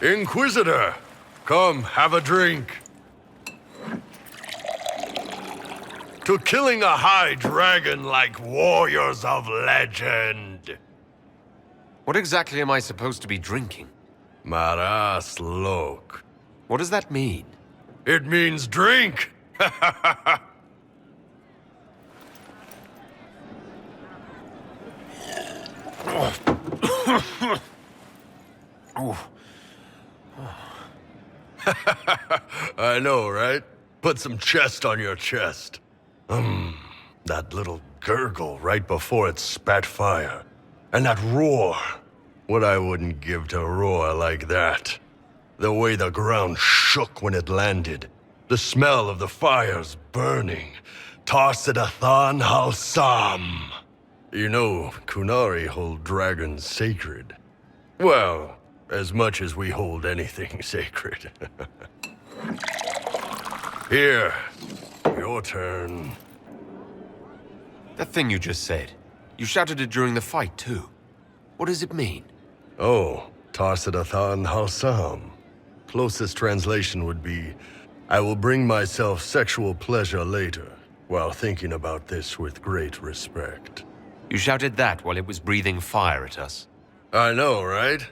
Inquisitor, come, have a drink. To killing a high dragon like warriors of legend. What exactly am I supposed to be drinking? Maras lok. What does that mean? It means drink. I know, right? Put some chest on your chest. That little gurgle right before it spat fire. And that roar. What I wouldn't give to roar like that. The way the ground shook when it landed. The smell of the fires burning. Tarsidathan Halsam. You know, Kunari hold dragons sacred. Well, as much as we hold anything sacred. Here, your turn. That thing you just said. You shouted it during the fight, too. What does it mean? Oh, Tarsidathan Halsam. Closest translation would be, I will bring myself sexual pleasure later, while thinking about this with great respect. You shouted that while it was breathing fire at us. I know, right?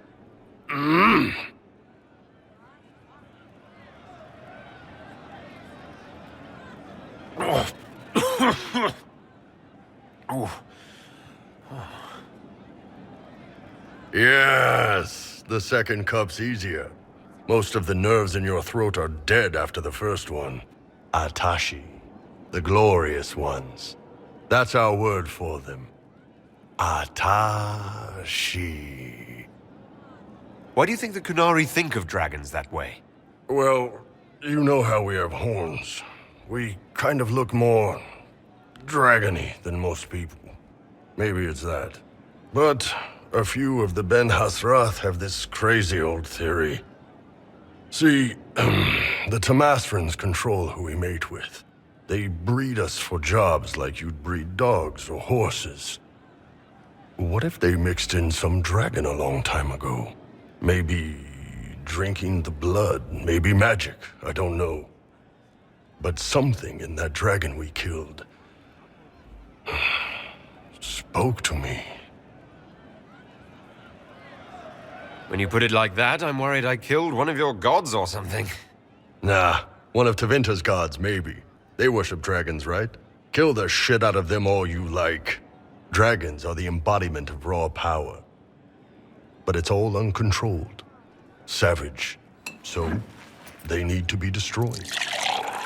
Yes, the second cup's easier. Most of the nerves in your throat are dead after the first one. Atashi, the glorious ones. That's our word for them. Atashi. Why do you think the Kunari think of dragons that way? Well, you know how we have horns. We kind of look more dragony than most people. Maybe it's that. But a few of the Ben Hasrath have this crazy old theory. See, the Tamasrans control who we mate with. They breed us for jobs like you'd breed dogs or horses. What if they mixed in some dragon a long time ago? Maybe drinking the blood, maybe magic, I don't know. But something in that dragon we killed spoke to me. When you put it like that, I'm worried I killed one of your gods or something. Nah, one of Tevinter's gods, maybe. They worship dragons, right? Kill the shit out of them all you like. Dragons are the embodiment of raw power. But it's all uncontrolled. Savage. So, they need to be destroyed.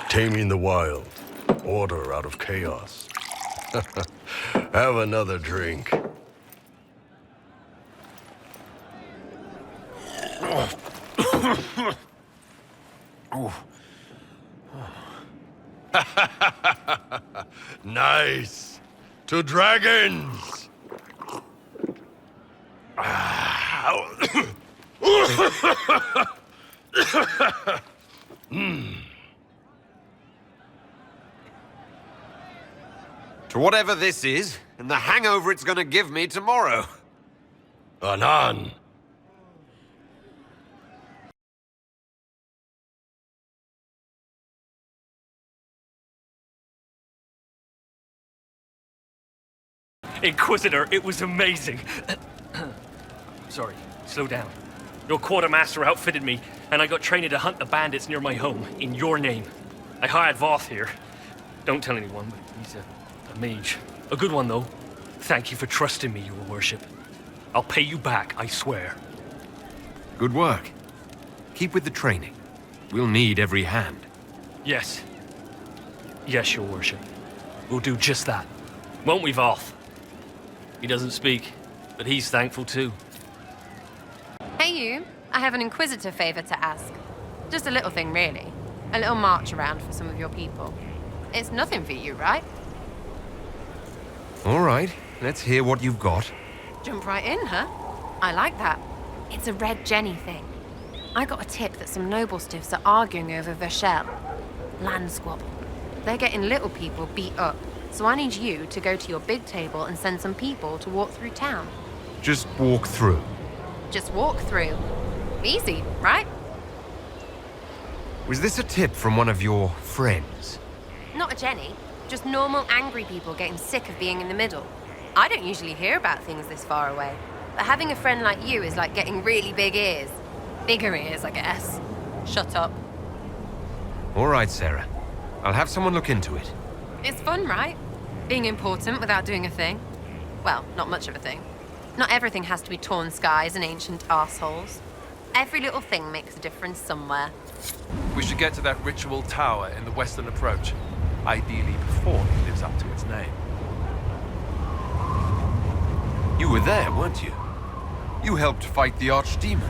Taming the wild. Order out of chaos. Have another drink. Nice. To dragons. To whatever this is, and the hangover it's gonna give me tomorrow. Anan. Inquisitor, it was amazing. Sorry, slow down. Your quartermaster outfitted me, and I got trained to hunt the bandits near my home, in your name. I hired Voth here. Don't tell anyone, but he's a mage. A good one, though. Thank you for trusting me, your worship. I'll pay you back, I swear. Good work. Keep with the training. We'll need every hand. Yes. Yes, your worship. We'll do just that. Won't we, Voth? He doesn't speak, but he's thankful too. Hey you, I have an Inquisitor favor to ask. Just a little thing, really. A little march around for some of your people. It's nothing for you, right? All right, let's hear what you've got. Jump right in, huh? I like that. It's a Red Jenny thing. I got a tip that some noble stiffs are arguing over Verchiel. Land squabble. They're getting little people beat up. So I need you to go to your big table and send some people to walk through town. Just walk through. Just walk through. Easy, right? Was this a tip from one of your friends? Not a Jenny. Just normal angry people getting sick of being in the middle. I don't usually hear about things this far away. But having a friend like you is like getting really big ears. Bigger ears, I guess. Shut up. All right, Sarah. I'll have someone look into it. It's fun, right? Being important without doing a thing. Well, not much of a thing. Not everything has to be torn skies and ancient arseholes. Every little thing makes a difference somewhere. We should get to that ritual tower in the western approach. Ideally before it lives up to its name. You were there, weren't you? You helped fight the archdemon.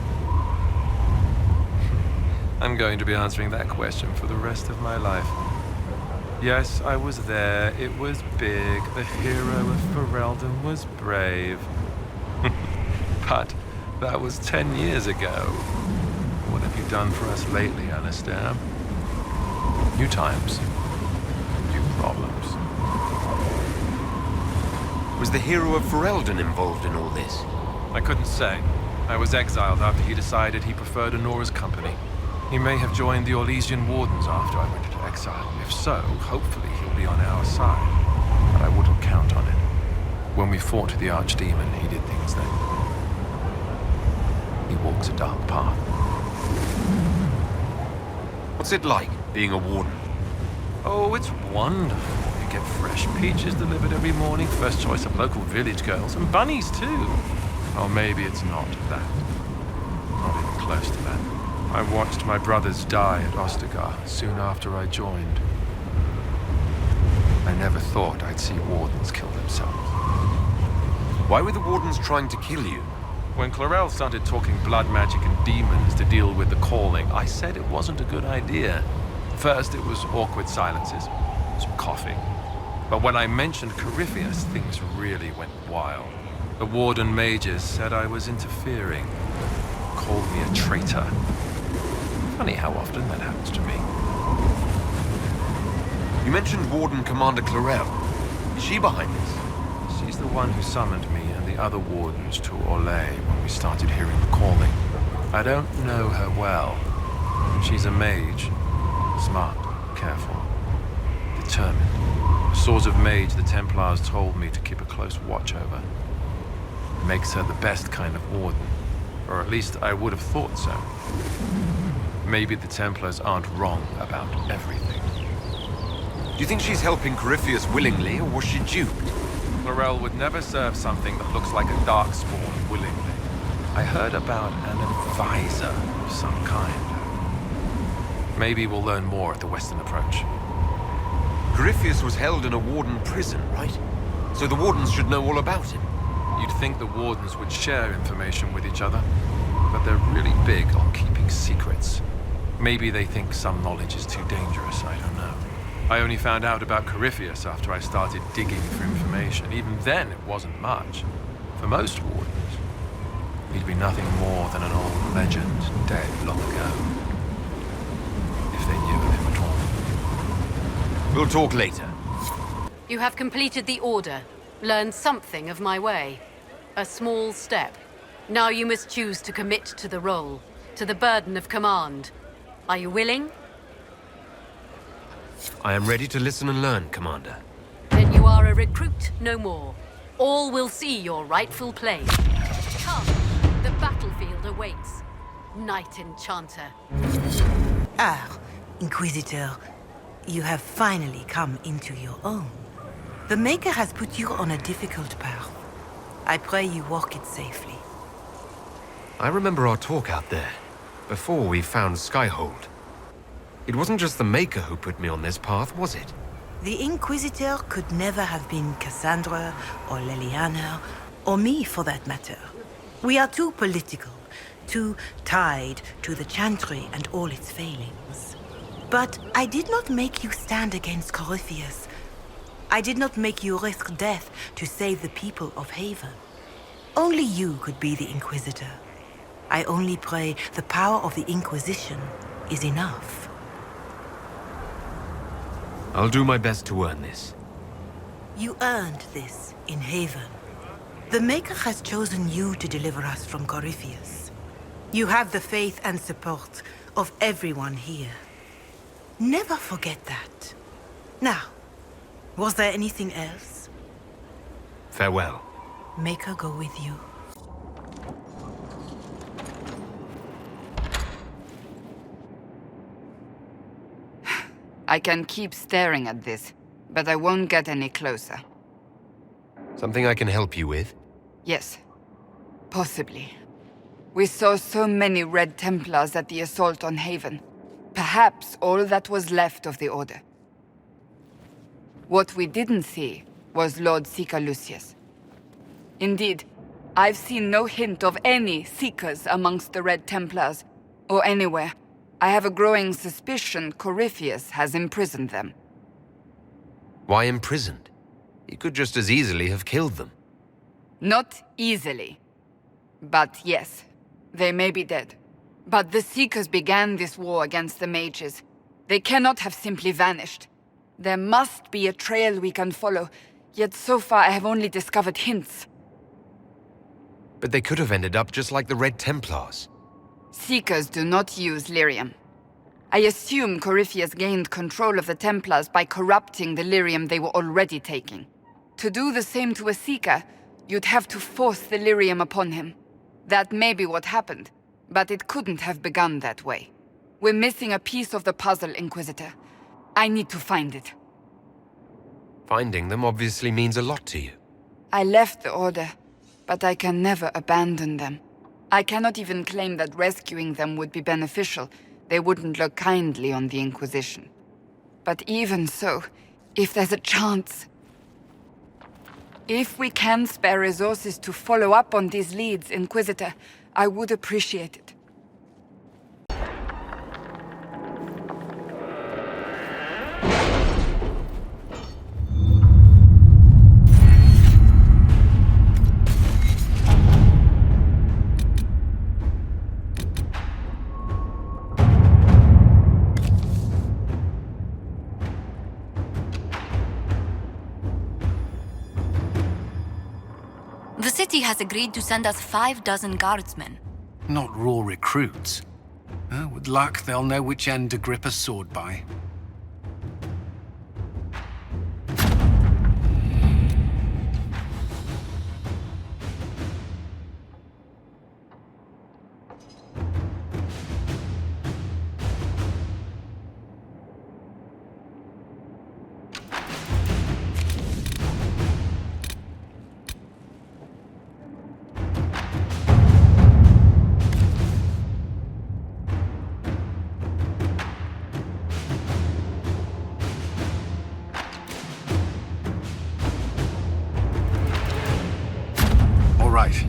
I'm going to be answering that question for the rest of my life. Yes, I was there. It was big. The hero of Ferelden was brave. But that was 10 years ago. What have you done for us lately, Alistair? New times. New problems. Was the hero of Ferelden involved in all this? I couldn't say. I was exiled after he decided he preferred Honora's company. He may have joined the Orlesian Wardens after I went into exile. If so, hopefully he'll be on our side. But I wouldn't count on it. When we fought the Archdemon, he did things that... He walks a dark path. What's it like, being a warden? Oh, it's wonderful. You get fresh peaches delivered every morning, first choice of local village girls, and bunnies too. Or maybe it's not that. Not even close to that. I watched my brothers die at Ostagar soon after I joined. I never thought I'd see wardens kill themselves. Why were the wardens trying to kill you? When Clarel started talking blood magic and demons to deal with the calling, I said it wasn't a good idea. First, it was awkward silences, some coughing. But when I mentioned Corypheus, things really went wild. The warden mages said I was interfering, called me a traitor. Funny how often that happens to me. You mentioned Warden Commander Clarel. Is she behind this? She's the one who summoned me and the other wardens to Orlais when we started hearing the calling. I don't know her well. She's a mage. Smart, careful, determined. The sort of mage the Templars told me to keep a close watch over. Makes her the best kind of warden. Or at least I would have thought so. Maybe the Templars aren't wrong about everything. Do you think she's helping Corypheus willingly, or was she duped? Clarel would never serve something that looks like a darkspawn willingly. I heard about an advisor of some kind. Maybe we'll learn more at the Western Approach. Corypheus was held in a warden prison, right? So the wardens should know all about him. You'd think the wardens would share information with each other, but they're really big on keeping secrets. Maybe they think some knowledge is too dangerous, I don't know. I only found out about Corypheus after I started digging for information. Even then, it wasn't much. For most wardens, he'd be nothing more than an old legend dead long ago. If they knew of him at all. We'll talk later. You have completed the order, learned something of my way. A small step. Now you must choose to commit to the role, to the burden of command. Are you willing? I am ready to listen and learn, Commander. Then you are a recruit no more. All will see your rightful place. Come, the battlefield awaits. Knight Enchanter. Ah, Inquisitor, you have finally come into your own. The Maker has put you on a difficult path. I pray you walk it safely. I remember our talk out there, before we found Skyhold. It wasn't just the Maker who put me on this path, was it? The Inquisitor could never have been Cassandra, or Leliana, or me for that matter. We are too political, too tied to the Chantry and all its failings. But I did not make you stand against Corypheus. I did not make you risk death to save the people of Haven. Only you could be the Inquisitor. I only pray the power of the Inquisition is enough. I'll do my best to earn this. You earned this in Haven. The Maker has chosen you to deliver us from Corypheus. You have the faith and support of everyone here. Never forget that. Now, was there anything else? Farewell. Make her go with you. I can keep staring at this, but I won't get any closer. Something I can help you with? Yes. Possibly. We saw so many Red Templars at the assault on Haven. Perhaps all that was left of the Order. What we didn't see was Lord Seeker Lucius. Indeed, I've seen no hint of any Seekers amongst the Red Templars, or anywhere. I have a growing suspicion Corypheus has imprisoned them. Why imprisoned? He could just as easily have killed them. Not easily. But yes, they may be dead. But the Seekers began this war against the mages. They cannot have simply vanished. There must be a trail we can follow, yet so far I have only discovered hints. But they could have ended up just like the Red Templars. Seekers do not use lyrium. I assume Corypheus gained control of the Templars by corrupting the lyrium they were already taking. To do the same to a Seeker, you'd have to force the lyrium upon him. That may be what happened, but it couldn't have begun that way. We're missing a piece of the puzzle, Inquisitor. I need to find it. Finding them obviously means a lot to you. I left the Order, but I can never abandon them. I cannot even claim that rescuing them would be beneficial. They wouldn't look kindly on the Inquisition. But even so, if there's a chance... If we can spare resources to follow up on these leads, Inquisitor, I would appreciate it. The city has agreed to send us 6 guardsmen. Not raw recruits. With luck, they'll know which end to grip a sword by. Right.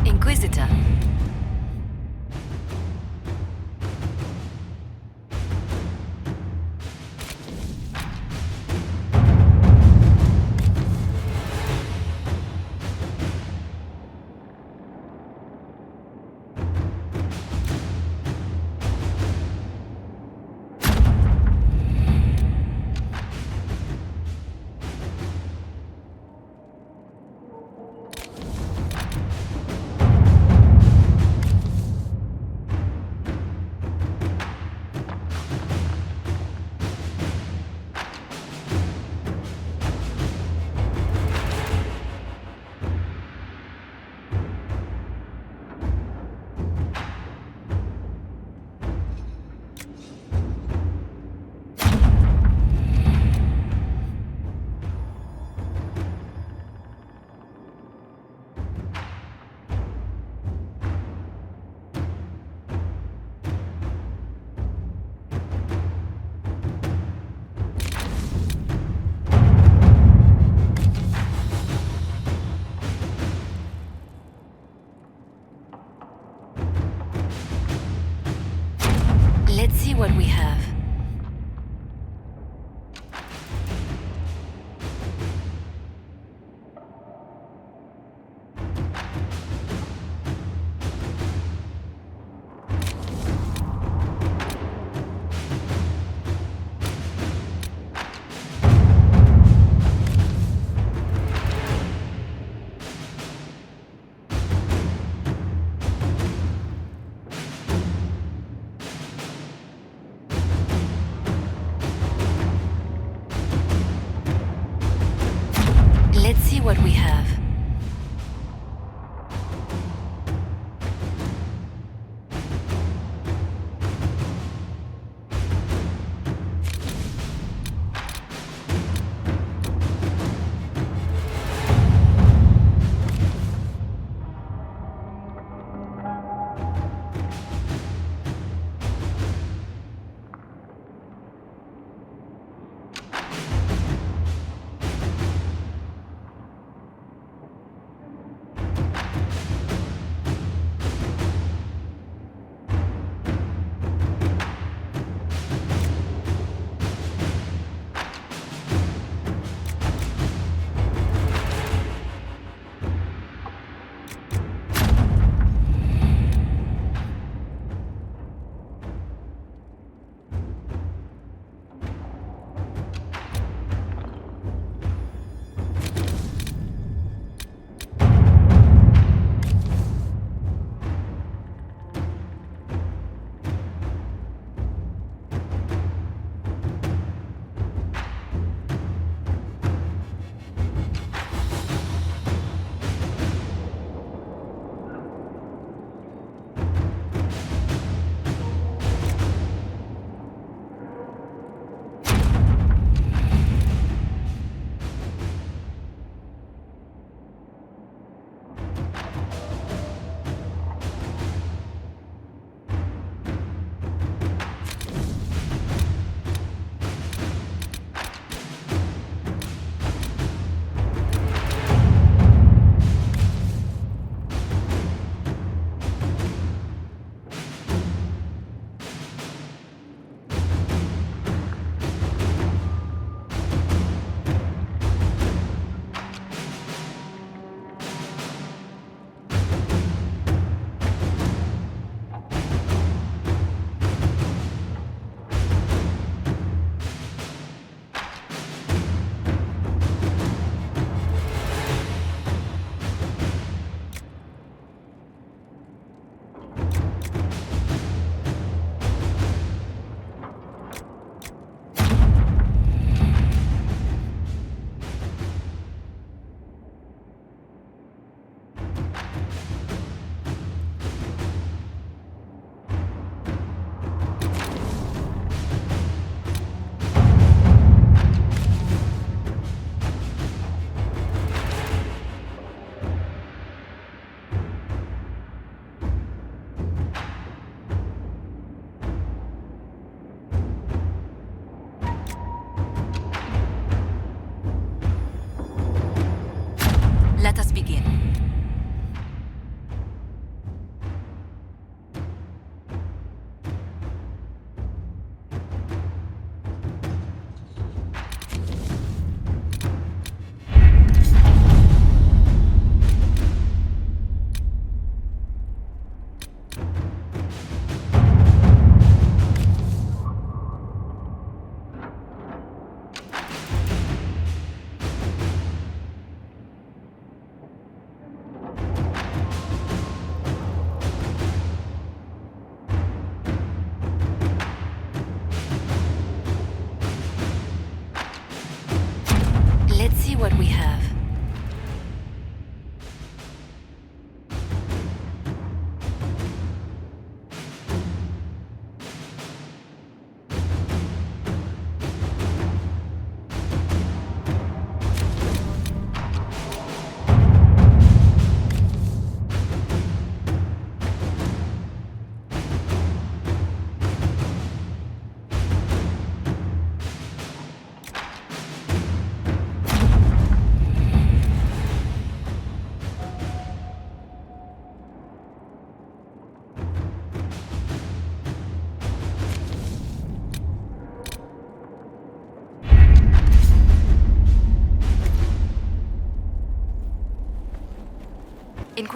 Inquisitor. Let's see what we have.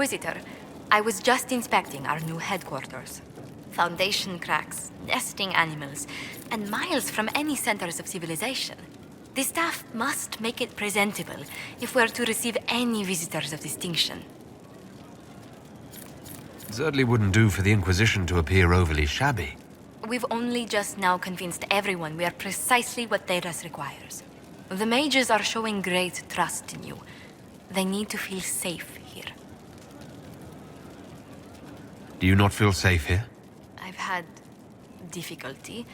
Inquisitor, I was just inspecting our new headquarters. Foundation cracks, nesting animals, and miles from any centers of civilization. The staff must make it presentable if we're to receive any visitors of distinction. It certainly wouldn't do for the Inquisition to appear overly shabby. We've only just now convinced everyone we are precisely what Thedas requires. The mages are showing great trust in you. They need to feel safe here. Do you not feel safe here? I've had difficulty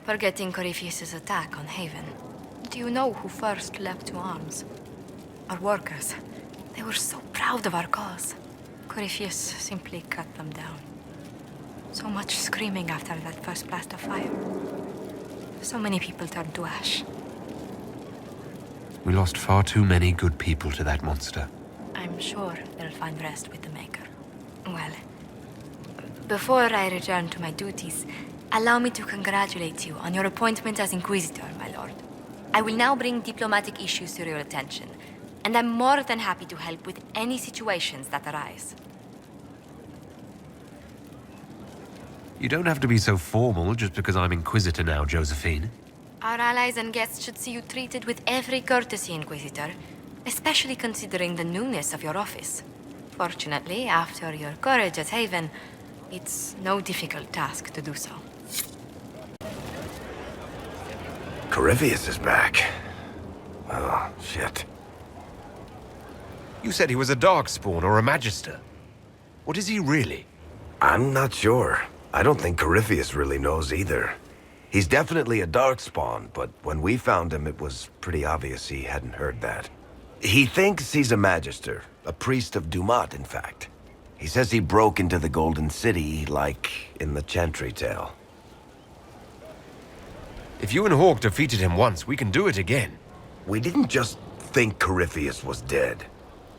forgetting Corypheus' attack on Haven. Do you know who first leapt to arms? Our workers. They were so proud of our cause. Corypheus simply cut them down. So much screaming after that first blast of fire. So many people turned to ash. We lost far too many good people to that monster. I'm sure they'll find rest with the Maker. Well, before I return to my duties, allow me to congratulate you on your appointment as Inquisitor, my lord. I will now bring diplomatic issues to your attention, and I'm more than happy to help with any situations that arise. You don't have to be so formal just because I'm Inquisitor now, Josephine. Our allies and guests should see you treated with every courtesy, Inquisitor, especially considering the newness of your office. Fortunately, after your courage at Haven, it's no difficult task to do so. Corypheus is back. Oh, shit. You said he was a Darkspawn or a Magister. What is he really? I'm not sure. I don't think Corypheus really knows either. He's definitely a Darkspawn, but when we found him, it was pretty obvious he hadn't heard that. He thinks he's a Magister, a priest of Dumat, in fact. He says he broke into the Golden City, like in the Chantry tale. If you and Hawk defeated him once, we can do it again. We didn't just think Corypheus was dead.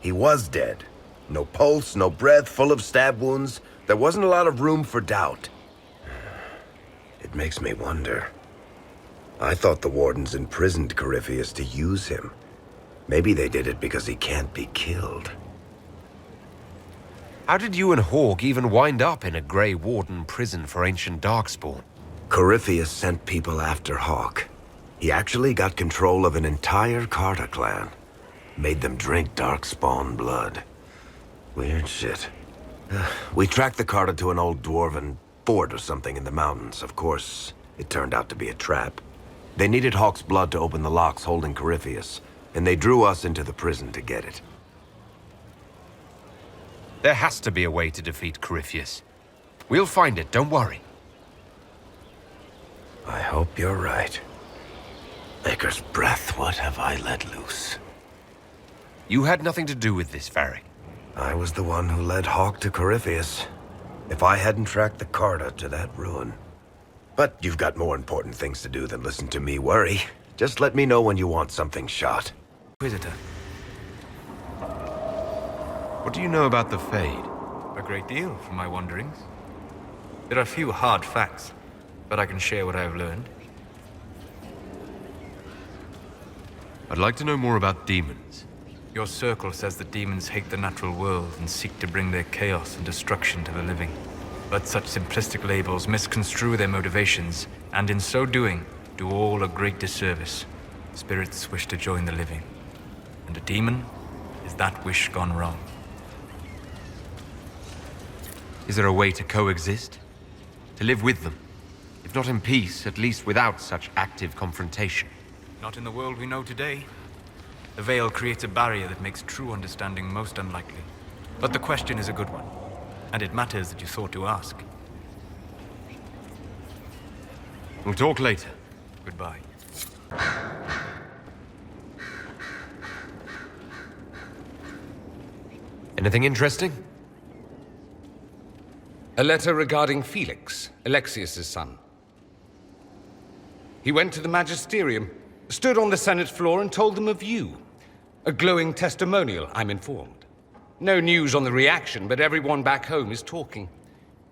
He was dead. No pulse, no breath, full of stab wounds. There wasn't a lot of room for doubt. It makes me wonder. I thought the Wardens imprisoned Corypheus to use him. Maybe they did it because he can't be killed. How did you and Hawk even wind up in a Grey Warden prison for ancient Darkspawn? Corypheus sent people after Hawk. He actually got control of an entire Carta clan. Made them drink Darkspawn blood. Weird shit. We tracked the Carta to an old dwarven fort or something in the mountains. Of course, it turned out to be a trap. They needed Hawk's blood to open the locks holding Corypheus, and they drew us into the prison to get it. There has to be a way to defeat Corypheus. We'll find it, don't worry. I hope you're right. Maker's breath, what have I let loose? You had nothing to do with this, Varric. I was the one who led Hawk to Corypheus. If I hadn't tracked the Carta to that ruin. But you've got more important things to do than listen to me worry. Just let me know when you want something shot. Inquisitor. What do you know about the Fade? A great deal from my wanderings. There are few hard facts, but I can share what I have learned. I'd like to know more about demons. Your circle says that demons hate the natural world and seek to bring their chaos and destruction to the living. But such simplistic labels misconstrue their motivations, and in so doing, do all a great disservice. Spirits wish to join the living, and a demon is that wish gone wrong. Is there a way to coexist? To live with them? If not in peace, at least without such active confrontation? Not in the world we know today. The veil creates a barrier that makes true understanding most unlikely. But the question is a good one, and it matters that you thought to ask. We'll talk later. Goodbye. Anything interesting? A letter regarding Felix, Alexius's son. He went to the Magisterium, stood on the Senate floor and told them of you. A glowing testimonial, I'm informed. No news on the reaction, but everyone back home is talking.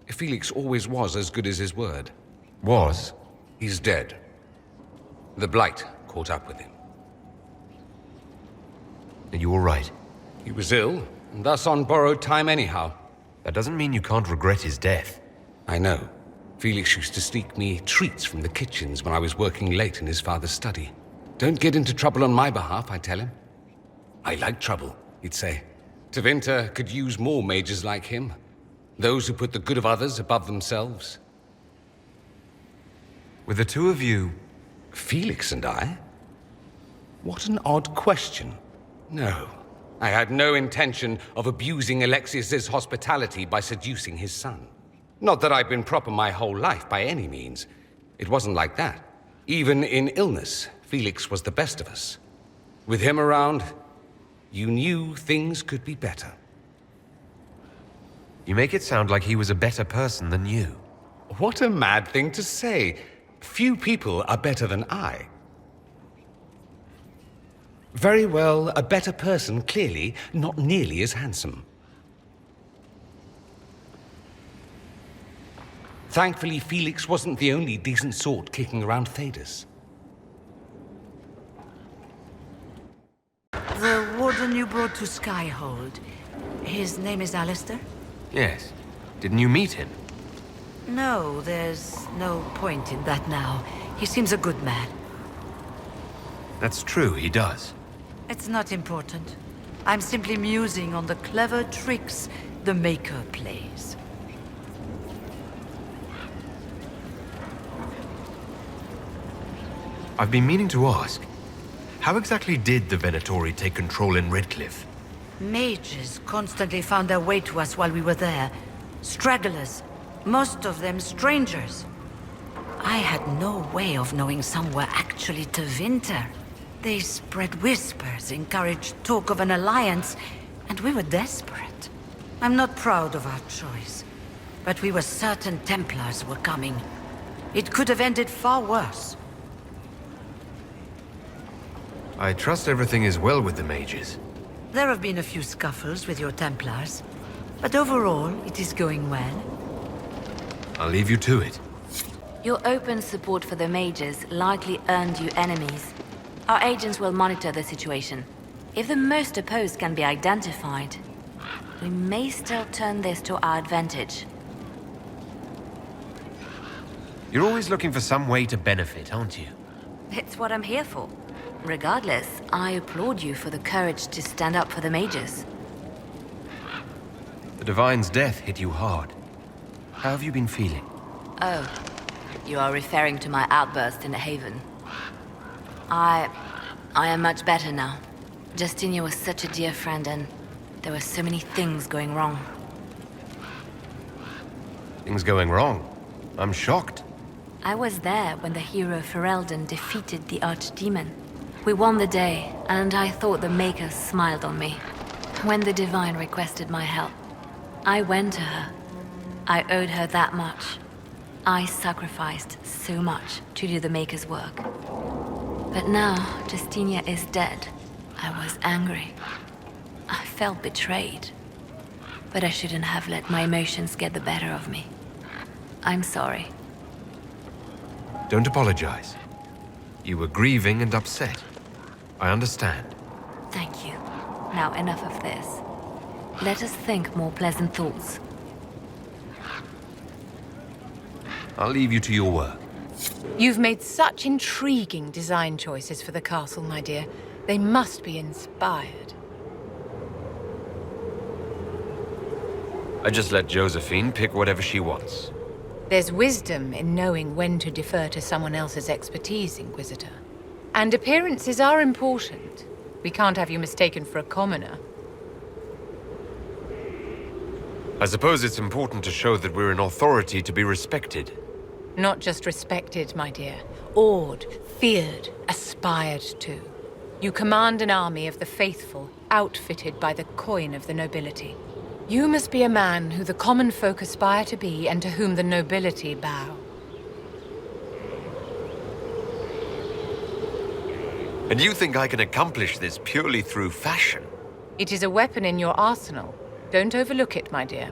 Felix always was as good as his word. Was? He's dead. The Blight caught up with him. Are you all right? He was ill, and thus on borrowed time anyhow. That doesn't mean you can't regret his death. I know. Felix used to sneak me treats from the kitchens when I was working late in his father's study. Don't get into trouble on my behalf, I tell him. I like trouble, he'd say. Tevinter could use more mages like him. Those who put the good of others above themselves. With the two of you... Felix and I? What an odd question. No, I had no intention of abusing Alexius's hospitality by seducing his son. Not that I've been proper my whole life, by any means. It wasn't like that. Even in illness, Felix was the best of us. With him around, you knew things could be better. You make it sound like he was a better person than you. What a mad thing to say. Few people are better than I. Very well, a better person, clearly, not nearly as handsome. Thankfully, Felix wasn't the only decent sort kicking around Thedas. The warden you brought to Skyhold, his name is Alistair? Yes. Didn't you meet him? No, there's no point in that now. He seems a good man. That's true, he does. It's not important. I'm simply musing on the clever tricks the Maker plays. I've been meaning to ask, how exactly did the Venatori take control in Redcliffe? Mages constantly found their way to us while we were there. Stragglers, most of them strangers. I had no way of knowing some were actually Tevinter. They spread whispers, encouraged talk of an alliance, and we were desperate. I'm not proud of our choice, but we were certain Templars were coming. It could have ended far worse. I trust everything is well with the mages. There have been a few scuffles with your Templars, but overall, it is going well. I'll leave you to it. Your open support for the mages likely earned you enemies. Our agents will monitor the situation. If the most opposed can be identified, we may still turn this to our advantage. You're always looking for some way to benefit, aren't you? It's what I'm here for. Regardless, I applaud you for the courage to stand up for the mages. The Divine's death hit you hard. How have you been feeling? Oh, you are referring to my outburst in the Haven. I am much better now. Justinia was such a dear friend, and there were so many things going wrong. Things going wrong? I'm shocked. I was there when the hero Ferelden defeated the Archdemon. We won the day, and I thought the Maker smiled on me. When the Divine requested my help, I went to her. I owed her that much. I sacrificed so much to do the Maker's work. But now, Justinia is dead. I was angry. I felt betrayed. But I shouldn't have let my emotions get the better of me. I'm sorry. Don't apologize. You were grieving and upset. I understand. Thank you. Now enough of this. Let us think more pleasant thoughts. I'll leave you to your work. You've made such intriguing design choices for the castle, my dear. They must be inspired. I just let Josephine pick whatever she wants. There's wisdom in knowing when to defer to someone else's expertise, Inquisitor. And appearances are important. We can't have you mistaken for a commoner. I suppose it's important to show that we're an authority to be respected. Not just respected, my dear. Awed, feared, aspired to. You command an army of the faithful, outfitted by the coin of the nobility. You must be a man who the common folk aspire to be and to whom the nobility bow. And you think I can accomplish this purely through fashion? It is a weapon in your arsenal. Don't overlook it, my dear.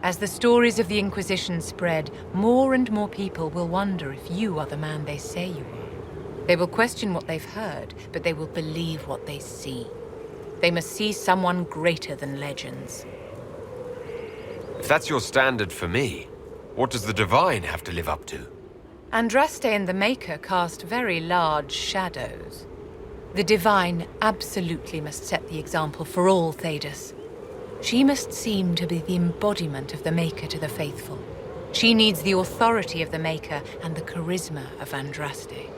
As the stories of the Inquisition spread, more and more people will wonder if you are the man they say you are. They will question what they've heard, but they will believe what they see. They must see someone greater than legends. If that's your standard for me, what does the Divine have to live up to? Andraste and the Maker cast very large shadows. The Divine absolutely must set the example for all Thedas. She must seem to be the embodiment of the Maker to the faithful. She needs the authority of the Maker and the charisma of Andraste.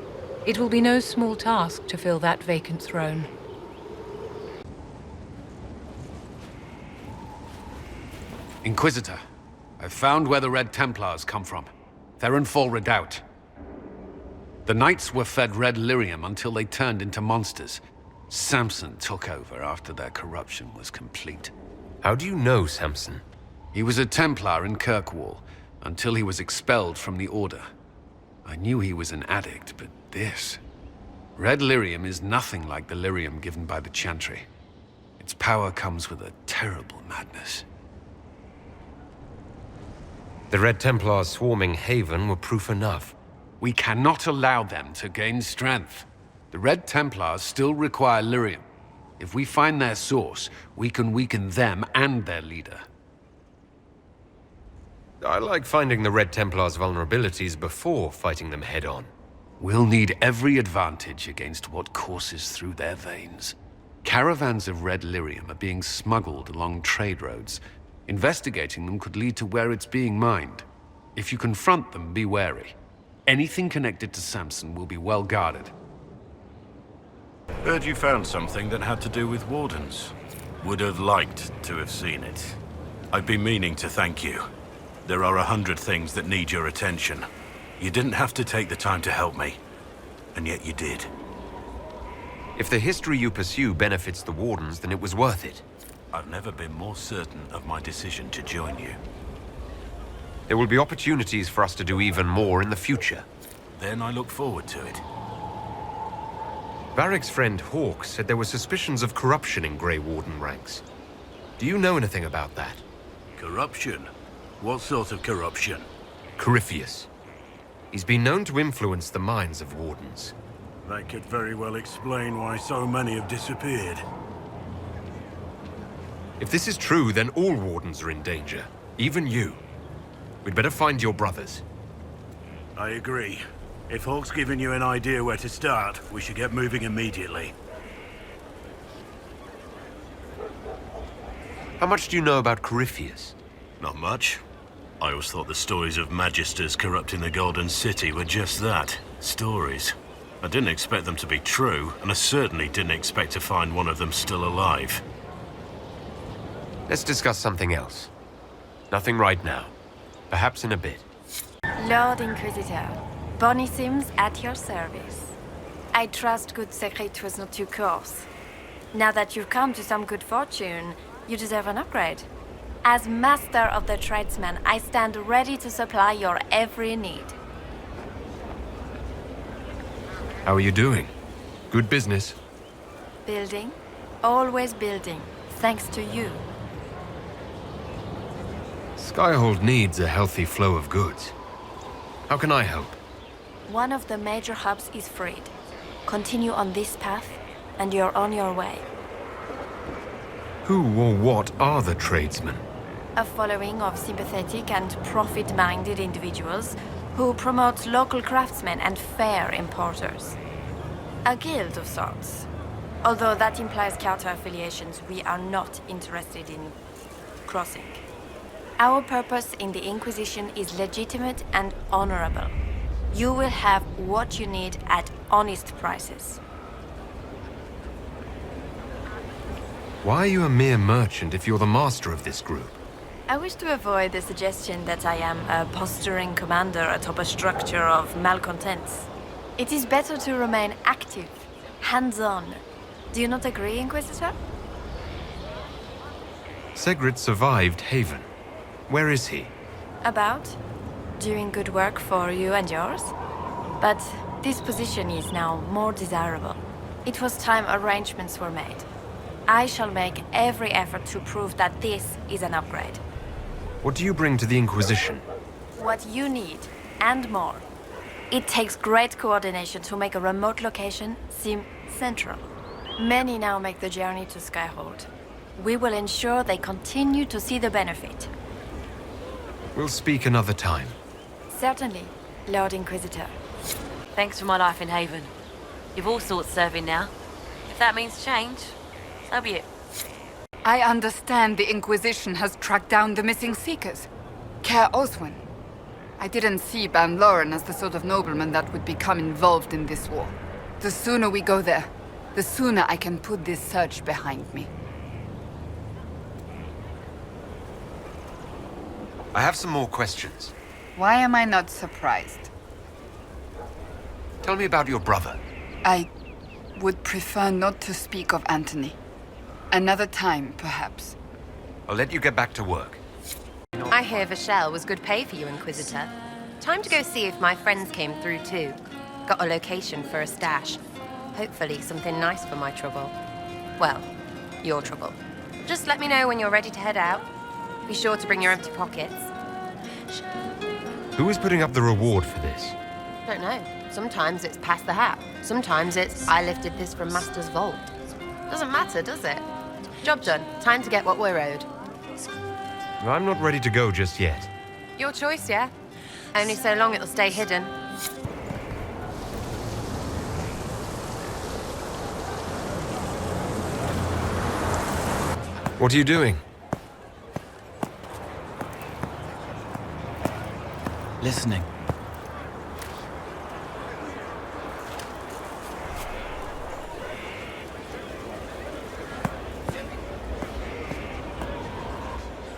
It will be no small task to fill that vacant throne. Inquisitor, I've found where the Red Templars come from. They're in Fall Redoubt. The Knights were fed red lyrium until they turned into monsters. Samson took over after their corruption was complete. How do you know Samson? He was a Templar in Kirkwall, until he was expelled from the Order. I knew he was an addict, but this... Red lyrium is nothing like the lyrium given by the Chantry. Its power comes with a terrible madness. The Red Templars swarming Haven were proof enough. We cannot allow them to gain strength. The Red Templars still require lyrium. If we find their source, we can weaken them and their leader. I like finding the Red Templars' vulnerabilities before fighting them head-on. We'll need every advantage against what courses through their veins. Caravans of red lyrium are being smuggled along trade roads. Investigating them could lead to where it's being mined. If you confront them, be wary. Anything connected to Samson will be well guarded. Heard you found something that had to do with Wardens. Would have liked to have seen it. I've been meaning to thank you. There are 100 things that need your attention. You didn't have to take the time to help me, and yet you did. If the history you pursue benefits the Wardens, then it was worth it. I've never been more certain of my decision to join you. There will be opportunities for us to do even more in the future. Then I look forward to it. Varric's friend Hawk said there were suspicions of corruption in Grey Warden ranks. Do you know anything about that? Corruption? What sort of corruption? Corypheus. He's been known to influence the minds of Wardens. That could very well explain why so many have disappeared. If this is true, then all Wardens are in danger. Even you. We'd better find your brothers. I agree. If Hawk's given you an idea where to start, we should get moving immediately. How much do you know about Corypheus? Not much. I always thought the stories of Magisters corrupting the Golden City were just that, stories. I didn't expect them to be true, and I certainly didn't expect to find one of them still alive. Let's discuss something else. Nothing right now. Perhaps in a bit. Lord Inquisitor, Bonnie Sims at your service. I trust good secret was not too coarse. Now that you've come to some good fortune, you deserve an upgrade. As master of the tradesman, I stand ready to supply your every need. How are you doing? Good business? Building? Always building, thanks to you. Skyhold needs a healthy flow of goods. How can I help? One of the major hubs is freed. Continue on this path, and you're on your way. Who or what are the tradesmen? A following of sympathetic and profit-minded individuals who promote local craftsmen and fair importers. A guild of sorts. Although that implies counter-affiliations we are not interested in crossing. Our purpose in the Inquisition is legitimate and honorable. You will have what you need at honest prices. Why are you a mere merchant if you're the master of this group? I wish to avoid the suggestion that I am a posturing commander atop a structure of malcontents. It is better to remain active, hands-on. Do you not agree, Inquisitor? Segrit survived Haven. Where is he? About? Doing good work for you and yours? But this position is now more desirable. It was time arrangements were made. I shall make every effort to prove that this is an upgrade. What do you bring to the Inquisition? What you need, and more. It takes great coordination to make a remote location seem central. Many now make the journey to Skyhold. We will ensure they continue to see the benefit. We'll speak another time. Certainly, Lord Inquisitor. Thanks for my life in Haven. You've all sorts serving now. If that means change, so be it. I understand the Inquisition has tracked down the missing Seekers. Care Oswin. I didn't see Ban Loren as the sort of nobleman that would become involved in this war. The sooner we go there, the sooner I can put this search behind me. I have some more questions. Why am I not surprised? Tell me about your brother. I would prefer not to speak of Anthony. Another time, perhaps. I'll let you get back to work. I hear Verchiel was good pay for you, Inquisitor. Time to go see if my friends came through too. Got a location for a stash. Hopefully something nice for my trouble. Well, your trouble. Just let me know when you're ready to head out. Be sure to bring your empty pockets. Who is putting up the reward for this? Don't know. Sometimes it's pass the hat. Sometimes it's I lifted this from Master's vault. Doesn't matter, does it? Job done. Time to get what we're owed. I'm not ready to go just yet. Your choice, yeah? Only so long it'll stay hidden. What are you doing? Listening.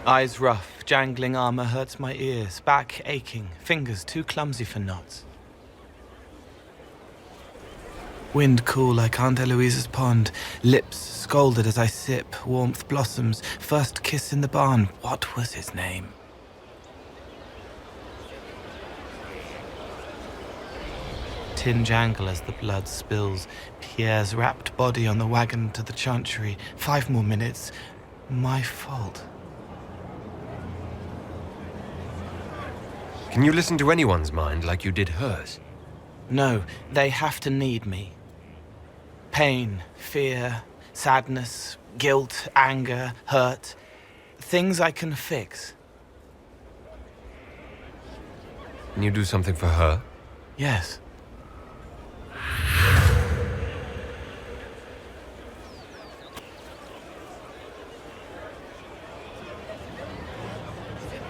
Eyes rough, jangling armor hurts my ears, back aching, fingers too clumsy for knots. Wind cool like Aunt Eloise's pond, lips scalded as I sip, warmth blossoms, first kiss in the barn. What was his name? Tin jangle as the blood spills, Pierre's wrapped body on the wagon to the chantry. 5 more minutes. My fault. Can you listen to anyone's mind like you did hers? No, they have to need me. Pain, fear, sadness, guilt, anger, hurt. Things I can fix. Can you do something for her? Yes.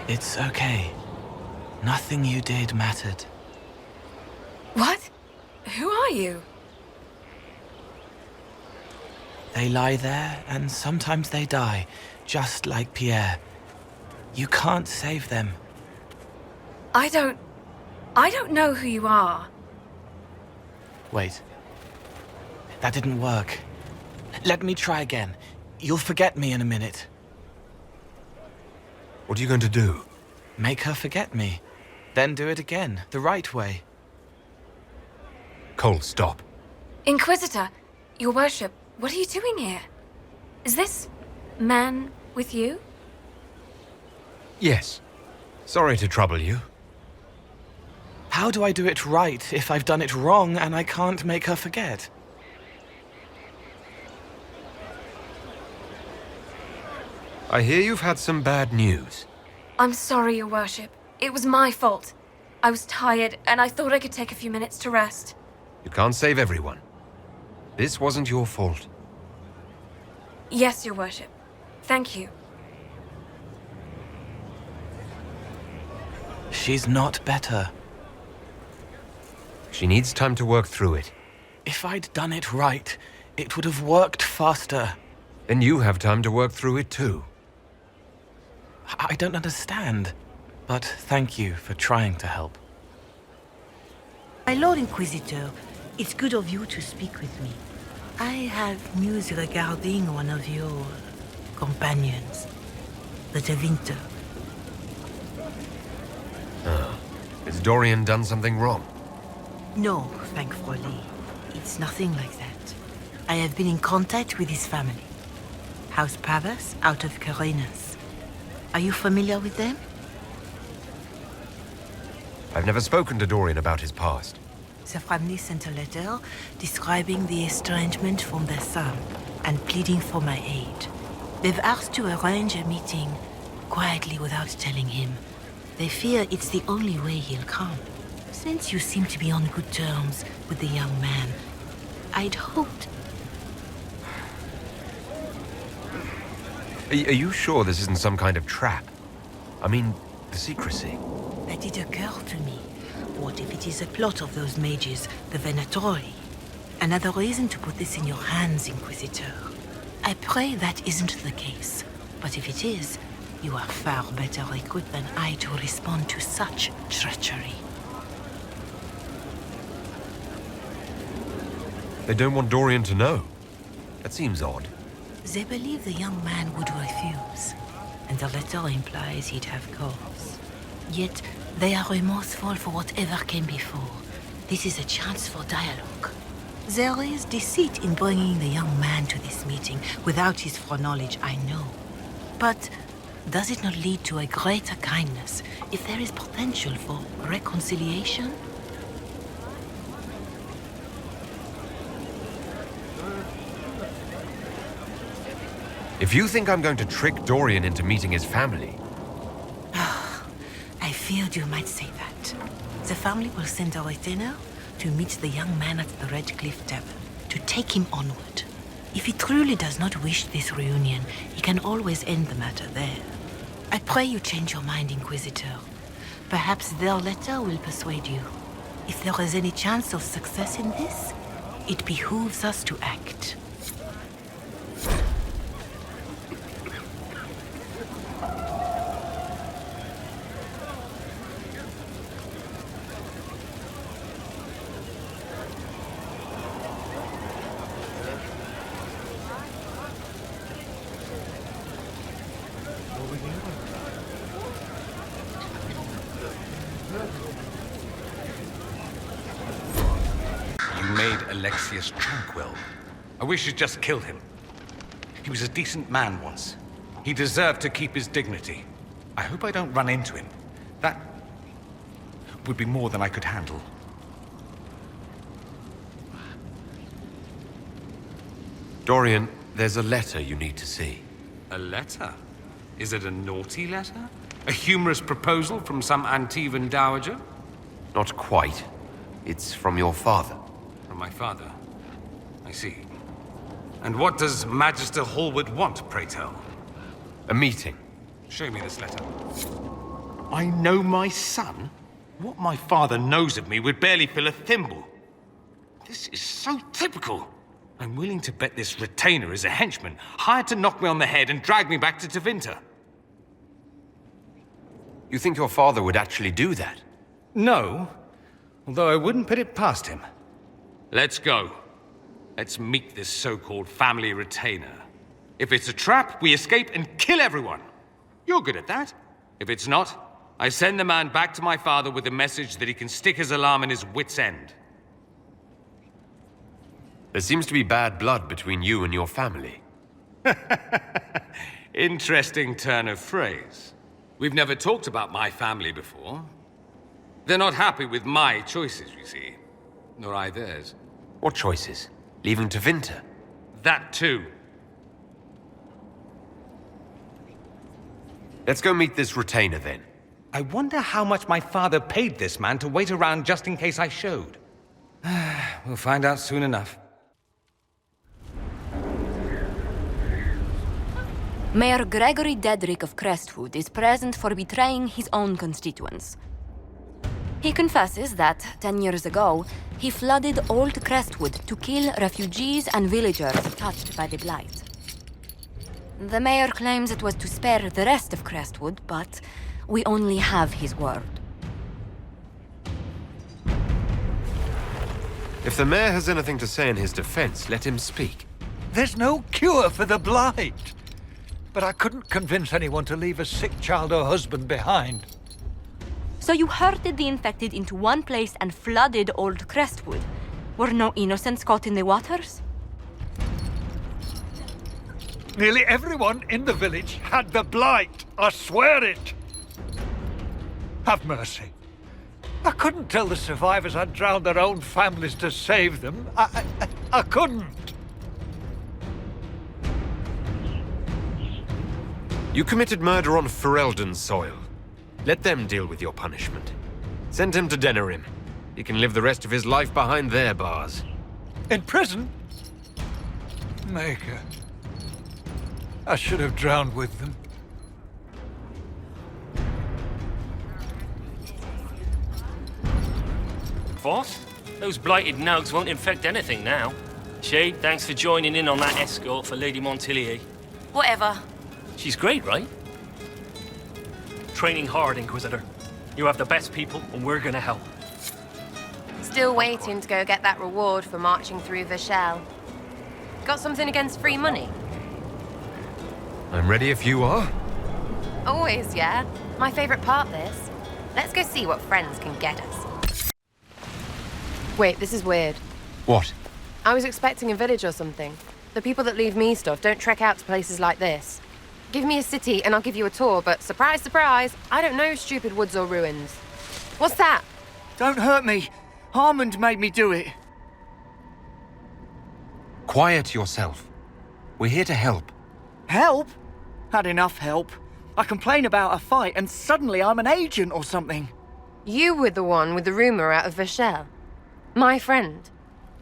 It's okay. Nothing you did mattered. What? Who are you? They lie there, and sometimes they die, just like Pierre. You can't save them. I don't know who you are. Wait. That didn't work. Let me try again. You'll forget me in a minute. What are you going to do? Make her forget me. Then do it again, the right way. Cole, stop. Inquisitor, your worship, what are you doing here? Is this man with you? Yes. Sorry to trouble you. How do I do it right if I've done it wrong and I can't make her forget? I hear you've had some bad news. I'm sorry, your worship. It was my fault. I was tired, and I thought I could take a few minutes to rest. You can't save everyone. This wasn't your fault. Yes, your worship. Thank you. She's not better. She needs time to work through it. If I'd done it right, it would have worked faster. Then you have time to work through it too. I don't understand, but thank you for trying to help. My Lord Inquisitor, it's good of you to speak with me. I have news regarding one of your companions, the Tevinter. Has Dorian done something wrong? No, thankfully. It's nothing like that. I have been in contact with his family. House Pavas out of Carenas. Are you familiar with them? I've never spoken to Dorian about his past. The family sent a letter describing the estrangement from their son and pleading for my aid. They've asked to arrange a meeting quietly without telling him. They fear it's the only way he'll come. Since you seem to be on good terms with the young man, I'd hoped... Are you sure this isn't some kind of trap? I mean, the secrecy. That did occur to me. What if it is a plot of those mages, the Venatori? Another reason to put this in your hands, Inquisitor. I pray that isn't the case. But if it is, you are far better equipped than I to respond to such treachery. They don't want Dorian to know. That seems odd. They believe the young man would refuse, and the letter implies he'd have cause. Yet, they are remorseful for whatever came before. This is a chance for dialogue. There is deceit in bringing the young man to this meeting without his foreknowledge, I know. But does it not lead to a greater kindness if there is potential for reconciliation? If you think I'm going to trick Dorian into meeting his family... I feared you might say that. The family will send a retainer to meet the young man at the Red Cliff Tavern, to take him onward. If he truly does not wish this reunion, he can always end the matter there. I pray you change your mind, Inquisitor. Perhaps their letter will persuade you. If there is any chance of success in this, it behooves us to act. Tranquil. I wish you'd just killed him. He was a decent man once. He deserved to keep his dignity. I hope I don't run into him. That would be more than I could handle. Dorian, there's a letter you need to see. A letter? Is it a naughty letter? A humorous proposal from some Antivan dowager? Not quite. It's from your father. From my father? I see. And what does Magister Hallward want, pray tell? A meeting. Show me this letter. I know my son? What my father knows of me would barely fill a thimble. This is so typical. I'm willing to bet this retainer is a henchman, hired to knock me on the head and drag me back to Tevinter. You think your father would actually do that? No, although I wouldn't put it past him. Let's go. Let's meet this so-called family retainer. If it's a trap, we escape and kill everyone. You're good at that. If it's not, I send the man back to my father with a message that he can stick his alarm in his wit's end. There seems to be bad blood between you and your family. Interesting turn of phrase. We've never talked about my family before. They're not happy with my choices, you see. Nor I theirs. What choices? Leaving Tevinter? That too. Let's go meet this retainer then. I wonder how much my father paid this man to wait around just in case I showed. We'll find out soon enough. Mayor Gregory Dedrick of Crestwood is present for betraying his own constituents. He confesses that, 10 years ago, he flooded Old Crestwood to kill refugees and villagers touched by the Blight. The mayor claims it was to spare the rest of Crestwood, but we only have his word. If the mayor has anything to say in his defense, let him speak. There's no cure for the Blight. But I couldn't convince anyone to leave a sick child or husband behind. So you herded the infected into one place and flooded Old Crestwood? Were no innocents caught in the waters? Nearly everyone in the village had the Blight. I swear it. Have mercy. I couldn't tell the survivors I'd drowned their own families to save them. I couldn't. You committed murder on Ferelden's soil. Let them deal with your punishment. Send him to Denerim. He can live the rest of his life behind their bars. In prison? Maker. I should have drowned with them. What? Those blighted nugs won't infect anything now. Shade, thanks for joining in on that escort for Lady Montilier. Whatever. She's great, right? Training hard, Inquisitor. You have the best people, and we're gonna help. Still waiting to go get that reward for marching through Verchiel. Got something against free money? I'm ready if you are. Always, yeah. My favorite part, this. Let's go see what friends can get us. Wait, this is weird. What? I was expecting a village or something. The people that leave me stuff don't trek out to places like this. Give me a city and I'll give you a tour, but surprise, surprise, I don't know stupid woods or ruins. What's that? Don't hurt me. Harmond made me do it. Quiet yourself. We're here to help. Help? Had enough help. I complain about a fight and suddenly I'm an agent or something. You were the one with the rumor out of Verchiel. My friend.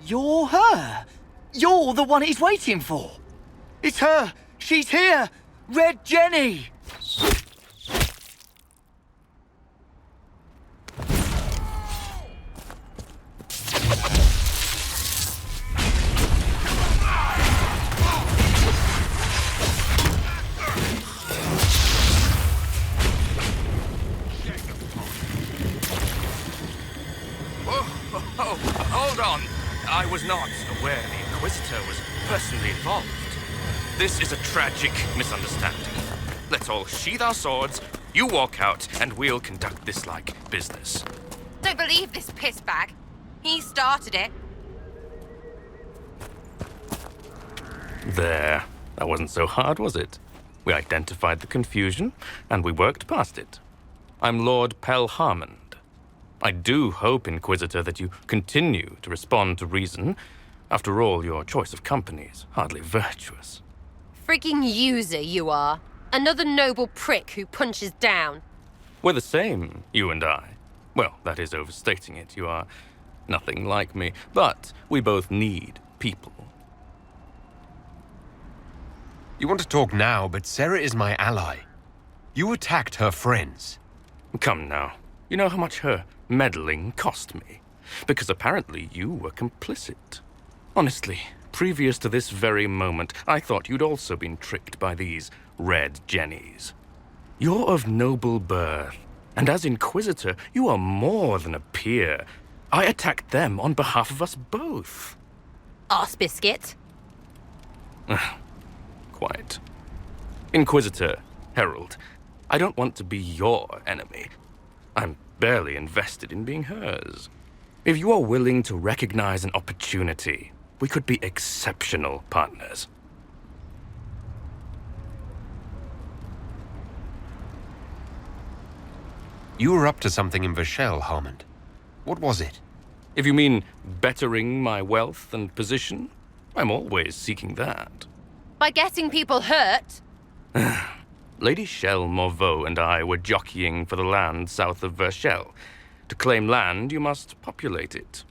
You're her. You're the one he's waiting for. It's her. She's here. Red Jenny. Hold on. I was not aware the Inquisitor was personally involved. This is a tragic misunderstanding. Let's all sheath our swords, you walk out, and we'll conduct this like business. Don't believe this pissbag. He started it. There. That wasn't so hard, was it? We identified the confusion, and we worked past it. I'm Lord Pel Harmond. I do hope, Inquisitor, that you continue to respond to reason. After all, your choice of company is hardly virtuous. Freaking user, you are. Another noble prick who punches down. We're the same, you and I. Well, that is overstating it. You are nothing like me. But we both need people. You want to talk now, but Sarah is my ally. You attacked her friends. Come now. You know how much her meddling cost me. Because apparently you were complicit. Honestly, previous to this very moment, I thought you'd also been tricked by these Red Jennies. You're of noble birth, and as Inquisitor, you are more than a peer. I attacked them on behalf of us both. Arse biscuit. Quite. Inquisitor, Herald, I don't want to be your enemy. I'm barely invested in being hers. If you are willing to recognize an opportunity, we could be exceptional partners. You were up to something in Verchiel, Harmond. What was it? If you mean bettering my wealth and position, I'm always seeking that. By getting people hurt? Lady Shell Morveau and I were jockeying for the land south of Verchiel. To claim land, you must populate it.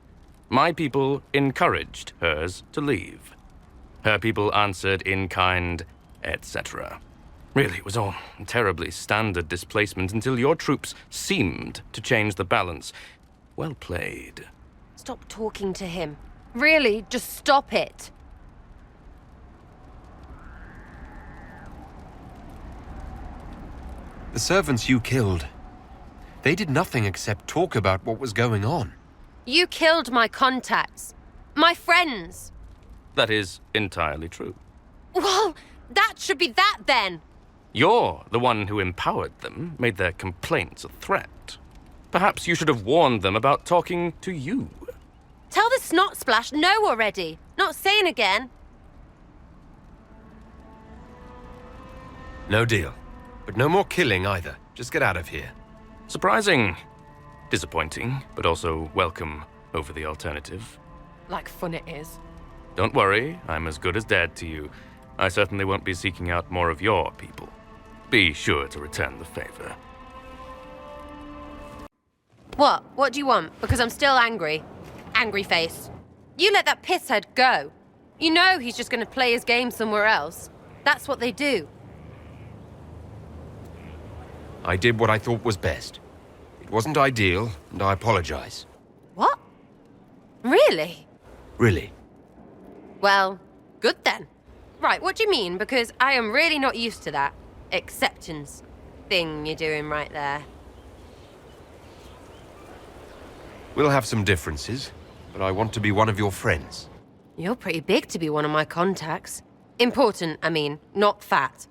My people encouraged hers to leave. Her people answered in kind, etc. Really, it was all terribly standard displacement until your troops seemed to change the balance. Well played. Stop talking to him. Really, just stop it. The servants you killed, they did nothing except talk about what was going on. You killed my contacts. My friends. That is entirely true. Well, that should be that then. You're the one who empowered them, made their complaints a threat. Perhaps you should have warned them about talking to you. Tell the snot splash no already. Not saying again. No deal. But no more killing either. Just get out of here. Surprising. Disappointing, but also welcome over the alternative. Like fun it is. Don't worry, I'm as good as dead to you. I certainly won't be seeking out more of your people. Be sure to return the favor. What? What do you want? Because I'm still angry. Angry face. You let that pisshead go. You know he's just gonna play his game somewhere else. That's what they do. I did what I thought was best. It wasn't ideal, and I apologize. What? Really? Really? Well, good then. Right, what do you mean? Because I am really not used to that acceptance thing you're doing right there. We'll have some differences, but I want to be one of your friends. You're pretty big to be one of my contacts. Important, I mean, not fat.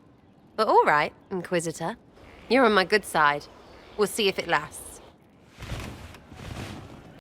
But all right, Inquisitor. You're on my good side. We'll see if it lasts.